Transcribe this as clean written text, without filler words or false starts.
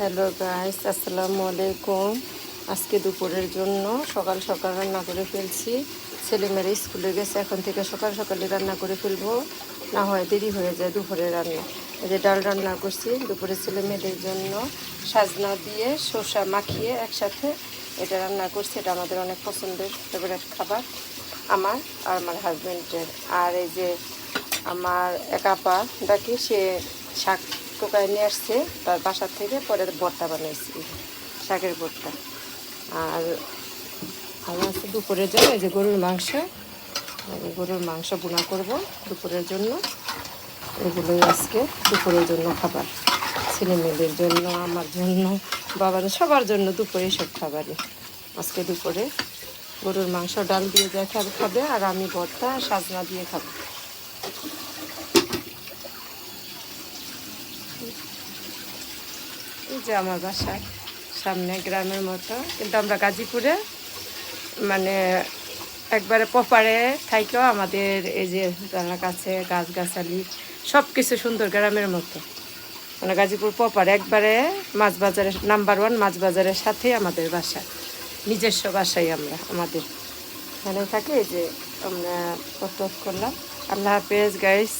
Hello guys, আসসালামু আলাইকুম। আজকে দুপুরের জন্য সকাল সকাল রান্না করে ফেলছি। ছেলেমেয়েরা স্কুলে গেছে, এখন থেকে সকাল সকালে রান্না করে ফেলবো, না হয় দেরি হয়ে যায় দুপুরের রান্না। এই যে ডাল রান্না করছি দুপুরে ছেলে মেয়েদের জন্য, সাজনা দিয়ে শসা মাখিয়ে একসাথে এটা রান্না করছি। এটা আমাদের অনেক পছন্দের ফেভারিট খাবার, আমার আর আমার হাজব্যান্ডের। আর এই যে আমার এক আপা ডাকি, সে শাক টোকায় নিয়ে আসছে তার বাসার থেকে, পরে ভর্তা বানিয়েছি, শাকের ভর্তা। আর আমি আজকে দুপুরের জন্য এই যে গরুর মাংস, গরুর মাংস বোনা করব দুপুরের জন্য। এগুলোই আজকে দুপুরের জন্য খাবার, ছেলে মেয়েদের জন্য, আমার জন্য, বাবার, সবার জন্য দুপুরে সব খাবারই। আজকে দুপুরে গরুর মাংস ডাল দিয়ে যা খাবে, আর আমি ভর্তা সাজনা দিয়ে খাবো। এই যে আমার বাসার সামনে গ্রামের মতো, কিন্তু আমরা গাজীপুরে মানে একবারে পপারে থাইকেও আমাদের এই যে জানার কাছে গাছগাছালি সব কিছু সুন্দর, গ্রামের মতো। মানে গাজীপুর পপারে একবারে মাছ বাজারের নাম্বার 1, মাছ বাজারের সাথেই আমাদের বাসা, নিজস্ব বাসাই আমরা আমাদের এখানে থাকি। এই যে আমরা কত করলাম। আল্লাহ হাফেজ গাইস।